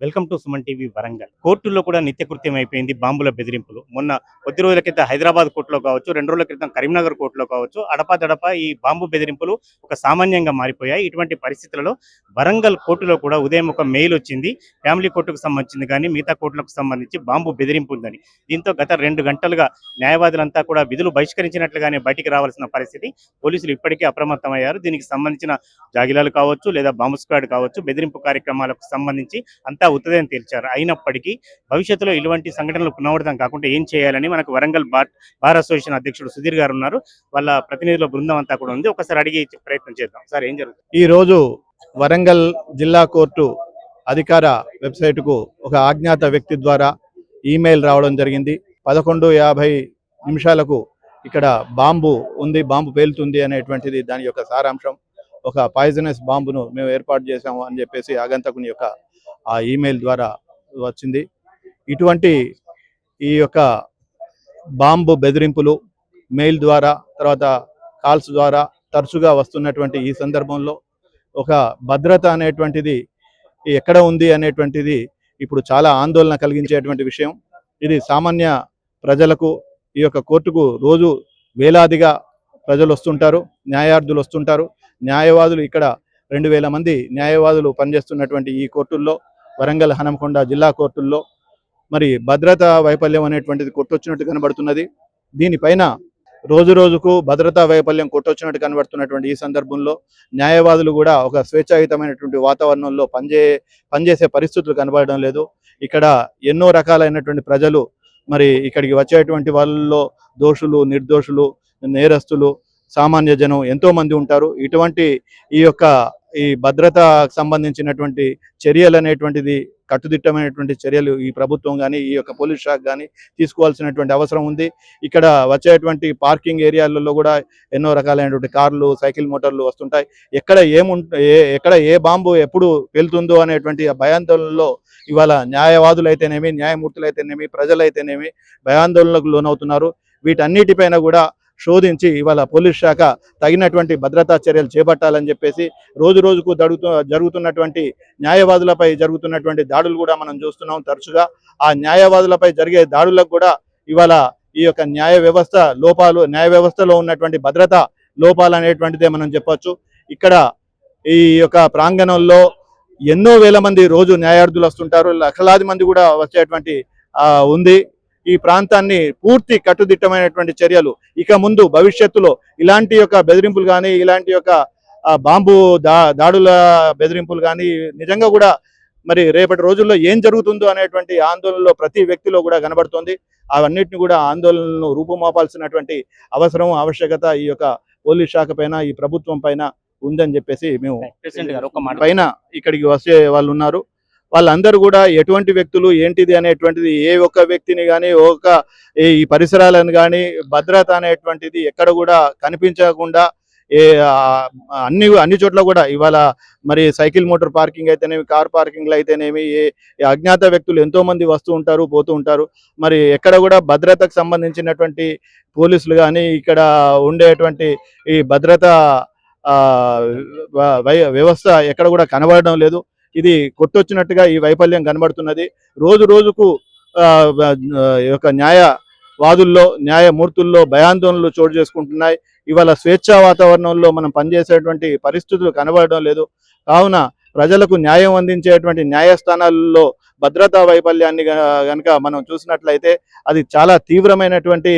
Welcome to Suman TV Warangal. కోర్టుల్లో కూడా నిత్యకృత్యం అయిపోయింది బాంబుల బెదిరింపులు. మొన్న కొద్ది రోజుల క్రితం హైదరాబాద్ కోర్టులో కావచ్చు, 2 రోజుల క్రితం కరీంనగర్ కోర్టులో కావచ్చు, అడపాదడపా ఈ బాంబు బెదిరింపులు ఒక సామాన్యంగా మారిపోయాయి. ఇటువంటి పరిస్థితులలో వరంగల్ కోర్టులో కూడా ఉదయం ఒక మెయిల్ వచ్చింది. ఫ్యామిలీ కోర్టుకు సంబంధించింది కానీ మిగతా కోర్టులకు సంబంధించి బాంబు బెదిరింపు ఉందని. దీంతో గత 2 గంటలుగా న్యాయవాదులంతా కూడా విధులు బహిష్కరించినట్లుగానే బయటికి రావాల్సిన పరిస్థితి. పోలీసులు ఇప్పటికే అప్రమత్తమయ్యారు. దీనికి సంబంధించిన జాగిలాలు కావచ్చు, లేదా బాంబు స్క్వాడ్ కావచ్చు, బెదిరింపు కార్యక్రమాలకు సంబంధించి అంతా ఉత్తదేని తేల్చారు. అయినప్పటికీ భవిష్యత్తులో ఇలాంటి సంఘటనలు పునరావృతం కాకుండా ఏం చేయాలని మనకు వరంగల్ బార్ అసోసియేషన్ అధ్యక్షుడు సుధీర్ గారు ఉన్నారు. వాళ్ళ ప్రతినిధుల బృందం అంతా కూడా ఉంది. ఒకసారి అడిగి ప్రయత్నం చేద్దాం. సార్, ఏం జరుగుతుంది? ఈ రోజు వరంగల్ జిల్లా కోర్టు అధికార వెబ్సైటుకు ఒక అజ్ఞాత వ్యక్తి ద్వారా ఈమెయిల్ రావడం జరిగింది. 11:50 ఇక్కడ బాంబు ఉంది, బాంబు పేలుతుంది అనేటువంటిది దాని యొక్క సారాంశం. ఒక పాయిజనస్ బాంబును మేము ఏర్పాటు చేశాము అని చెప్పేసి ఆగంతకుని యొక్క ఆ ఈమెయిల్ ద్వారా వచ్చింది. ఇటువంటి ఈ యొక్క బాంబు బెదిరింపులు మెయిల్ ద్వారా, తర్వాత కాల్స్ ద్వారా తరచుగా వస్తున్నటువంటి ఈ సందర్భంలో ఒక భద్రత అనేటువంటిది ఎక్కడ ఉంది అనేటువంటిది ఇప్పుడు చాలా ఆందోళన కలిగించేటువంటి విషయం. ఇది సామాన్య ప్రజలకు, ఈ యొక్క కోర్టుకు రోజు వేలాదిగా ప్రజలు వస్తుంటారు, న్యాయార్థులు వస్తుంటారు. న్యాయవాదులు ఇక్కడ 2000 మంది న్యాయవాదులు పనిచేస్తున్నటువంటి ఈ కోర్టుల్లో, వరంగల్ హనంకొండ జిల్లా కోర్టుల్లో మరి భద్రతా వైఫల్యం అనేటువంటిది కొట్టొచ్చినట్టు కనబడుతున్నది. దీనిపైన రోజు రోజుకు భద్రతా వైఫల్యం కొట్టొచ్చినట్టు కనబడుతున్నటువంటి ఈ సందర్భంలో న్యాయవాదులు కూడా ఒక స్వేచ్ఛాయుతమైనటువంటి వాతావరణంలో పనిచేసే పరిస్థితులు కనబడడం లేదు. ఇక్కడ ఎన్నో రకాలైనటువంటి ప్రజలు మరి ఇక్కడికి వచ్చేటువంటి వాళ్ళలో దోషులు, నిర్దోషులు, నేరస్తులు, సామాన్య జనం ఎంతో మంది ఉంటారు. ఇటువంటి ఈ భద్రతకు సంబంధించినటువంటి చర్యలు అనేటువంటిది, కట్టుదిట్టమైనటువంటి చర్యలు ఈ ప్రభుత్వం కానీ, ఈ యొక్క పోలీస్ శాఖ కానీ తీసుకోవాల్సినటువంటి అవసరం ఉంది. ఇక్కడ వచ్చేటువంటి పార్కింగ్ ఏరియాలలో కూడా ఎన్నో రకాలైనటువంటి కార్లు, సైకిల్ మోటార్లు వస్తుంటాయి. ఎక్కడ ఏ బాంబు ఎప్పుడు వెళ్తుందో అనేటువంటి భయాందోళనలో ఇవాళ న్యాయవాదులైతేనేమి, న్యాయమూర్తులైతేనేమి, ప్రజలైతేనేమి భయాందోళనకు లోనవుతున్నారు. వీటన్నిటిపైన కూడా శోధించి ఇవాళ పోలీస్ శాఖ తగినటువంటి భద్రతా చర్యలు చేపట్టాలని చెప్పేసి రోజు రోజుకు జరుగుతున్నటువంటి న్యాయవాదులపై జరుగుతున్నటువంటి దాడులు కూడా మనం చూస్తున్నాం. తరచుగా ఆ న్యాయవాదులపై జరిగే దాడులకు కూడా ఇవాళ ఈ యొక్క న్యాయ వ్యవస్థలో ఉన్నటువంటి భద్రతా లోపాలు అనేటువంటిదే మనం చెప్పొచ్చు. ఇక్కడ ఈ యొక్క ప్రాంగణంలో ఎన్నో వేల మంది రోజు న్యాయార్థులు వస్తుంటారు, లక్షలాది మంది కూడా వచ్చేటువంటి ఉంది. ఈ ప్రాంతాన్ని పూర్తి కట్టుదిట్టమైనటువంటి చర్యలు ఇక ముందు భవిష్యత్తులో ఇలాంటి యొక్క బెదిరింపులు కానీ, ఇలాంటి యొక్క బాంబు దాడుల బెదిరింపులు కానీ నిజంగా కూడా మరి రేపటి రోజుల్లో ఏం జరుగుతుందో అనేటువంటి ఆందోళనలో ప్రతి వ్యక్తిలో కూడా కనబడుతోంది. అవన్నిటిని కూడా ఆందోళనను రూపుమాపాల్సినటువంటి అవసరం, ఆవశ్యకత ఈ యొక్క పోలీస్ శాఖ పైన, ఈ ప్రభుత్వం పైన ఉందని చెప్పేసి మేము పైన ఇక్కడికి వచ్చే వాళ్ళు ఉన్నారు. వాళ్ళందరూ కూడా ఎటువంటి వ్యక్తులు, ఏంటిది అనేటువంటిది ఏ ఒక్క వ్యక్తిని కానీ, ఈ పరిసరాలను కానీ భద్రత అనేటువంటిది ఎక్కడ కూడా కనిపించకుండా అన్ని చోట్ల కూడా ఇవాళ మరి సైకిల్ మోటార్ పార్కింగ్ అయితేనేమి, కార్ పార్కింగ్లు అయితేనేమి అజ్ఞాత వ్యక్తులు ఎంతో మంది వస్తూ ఉంటారు, పోతూ ఉంటారు. మరి ఎక్కడ కూడా భద్రతకు సంబంధించినటువంటి పోలీసులు కానీ, ఇక్కడ ఉండేటువంటి ఈ భద్రతా వ్యవస్థ ఎక్కడ కూడా కనబడడం లేదు. ఇది కొట్టొచ్చినట్టుగా ఈ వైఫల్యం కనబడుతున్నది. రోజు రోజుకు యొక్క న్యాయవాదుల్లో, న్యాయమూర్తుల్లో భయాందోళనలు చోటు చేసుకుంటున్నాయి. ఇవాళ స్వేచ్ఛా వాతావరణంలో మనం పనిచేసేటువంటి పరిస్థితులు కనబడడం లేదు. కావున ప్రజలకు న్యాయం అందించేటువంటి న్యాయస్థానాలలో భద్రతా వైఫల్యాన్ని కనుక మనం చూసినట్లయితే అది చాలా తీవ్రమైనటువంటి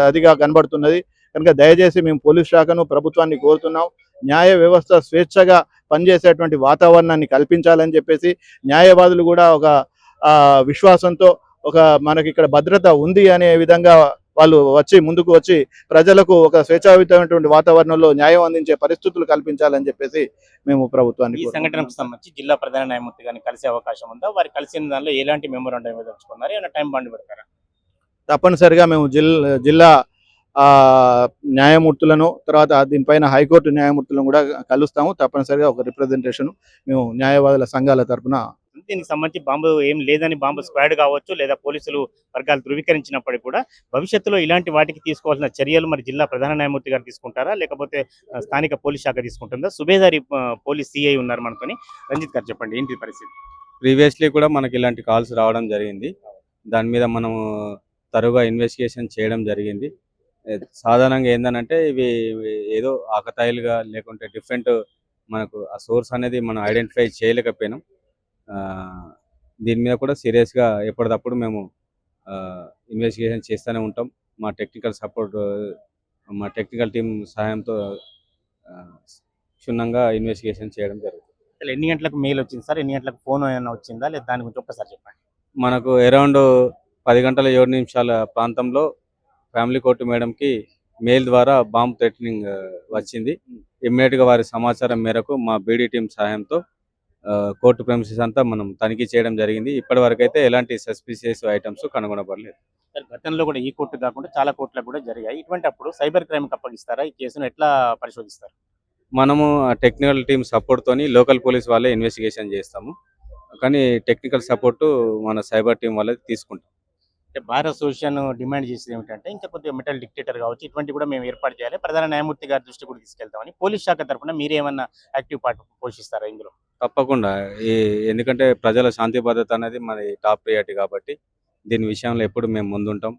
అదిగా కనబడుతున్నది. కనుక దయచేసి మేము పోలీస్ శాఖను, ప్రభుత్వాన్ని కోరుతున్నాం, న్యాయ వ్యవస్థ స్వేచ్ఛగా పనిచేసేటువంటి వాతావరణాన్ని కల్పించాలని చెప్పేసి న్యాయవాదులు కూడా ఒక విశ్వాసంతో మనకి ఇక్కడ భద్రత ఉంది అనే విధంగా వాళ్ళు ముందుకు వచ్చి ప్రజలకు ఒక స్వేచ్ఛాయుతమైనటువంటి వాతావరణంలో న్యాయం అందించే పరిస్థితులు కల్పించాలని చెప్పేసి మేము ప్రభుత్వానికి. ఈ సంఘటనకు సంబంధించి జిల్లా ప్రధాన న్యాయమూర్తి గారిని కలిసే అవకాశం ఉందా? వారు కలిసిన దానిలో ఎలాంటి మెమోరాండం ఇవ్వదలుచుకున్నారు? ఏమైనా టైం బాండ్ పెడతారా? తప్పనిసరిగా మేము జిల్లా న్యాయమూర్తులను, తర్వాత దీనిపైన హైకోర్టు న్యాయమూర్తులను కూడా కలుస్తాము. తప్పనిసరిగా ఒక రిప్రజెంటేషన్ మేము న్యాయవాదుల సంఘాల తరఫున. దీనికి సంబంధించి బాంబు ఏం లేదని బాంబు స్క్వాడ్ కావచ్చు, లేదా పోలీసులు వర్గాలు ధృవీకరించినప్పటికీ కూడా భవిష్యత్తులో ఇలాంటి వాటికి తీసుకోవాల్సిన చర్యలు మరి జిల్లా ప్రధాన న్యాయమూర్తి గారు తీసుకుంటారా, లేకపోతే స్థానిక పోలీస్ శాఖ తీసుకుంటుందా? సుబేదారి పోలీస్ సిఐ ఉన్నారు మనతోని. రంజిత్ గారు చెప్పండి, ఏంటి పరిస్థితి? ప్రీవియస్లీ కూడా మనకి ఇలాంటి కాల్స్ రావడం జరిగింది. దాని మీద మనము తరువుగా ఇన్వెస్టిగేషన్ చేయడం జరిగింది. సాధారణంగా ఏందనంటే ఇవి ఏదో ఆకతాయిలుగా లేకుంటే డిఫరెంట్ మనకు ఆ సోర్స్ అనేది మనం ఐడెంటిఫై చేయలేకపోయినాం. దీని మీద కూడా సీరియస్‌గా ఎప్పటికప్పుడు మేము ఇన్వెస్టిగేషన్ చేస్తూనే ఉంటాం. మా టెక్నికల్ సపోర్ట్ మా టెక్నికల్ టీమ్ సహాయంతో ఆహ్, క్షుణ్ణంగా ఇన్వెస్టిగేషన్ చేయడం జరుగుతుంది. అసలు ఎన్ని గంటలకు మెయిల్ వచ్చింది సార్? ఎన్ని గంటలకు ఫోన్ ఏమైనా వచ్చిందా? లేదా దాని గురించి ఒక్కసారి చెప్పండి. మనకు అరౌండ్ 10:07 ప్రాంతంలో ఫ్యామిలీ కోర్టు మేడంకి మెయిల్ ద్వారా బాంబ్ థ్రెటనింగ్ వచ్చింది. ఇమ్మీడియేట్‌గా వారి సమాచారం మేరకు మా బీడీ టీమ్ సహాయంతో కోర్టు ప్రెమిసెస్ అంతా మనం తనిఖీ చేయడం జరిగింది. ఇప్పటివరకైతే ఎలాంటి సస్పిషియస్ ఐటెమ్స్ కనుగొనబడలేదు. సార్ గతంలో కూడా ఈ కోర్టు కాకుండా చాలా కోర్టులకు కూడా జరిగాయి. ఇటువంటప్పుడు సైబర్ క్రైమ్‌కి అప్పగిస్తారా? ఈ కేసును ఎట్లా పరిశోధిస్తారు? మనము టెక్నికల్ టీమ్ సపోర్ట్‌తోని లోకల్ పోలీస్ వాళ్ళే ఇన్వెస్టిగేషన్ చేస్తాము. కానీ టెక్నికల్ సపోర్టు మన సైబర్ టీమ్ వాళ్ళది తీసుకుంటాం. అంటే బార్ అసోసియేషన్ డిమాండ్ చేసేది ఏమిటంటే ఇంకా కొద్దిగా మెటల్ డిక్టేటర్ కావచ్చు ఇటువంటివి కూడా మేము ఏర్పాటు చేయాలి. ప్రధాన న్యాయమూర్తి గారి దృష్టికి కూడా తీసుకెళ్తామని పోలీస్ శాఖ తరపున మీరేమన్నా యాక్టివ్ పార్ట్ పోషిస్తారా ఇందులో? తప్పకుండా. ఈ ఎందుకంటే ప్రజల శాంతి భద్రత అనేది మనది టాప్ ప్రయారిటీ కాబట్టి దీని విషయంలో ఎప్పుడు మేము ముందుంటాం.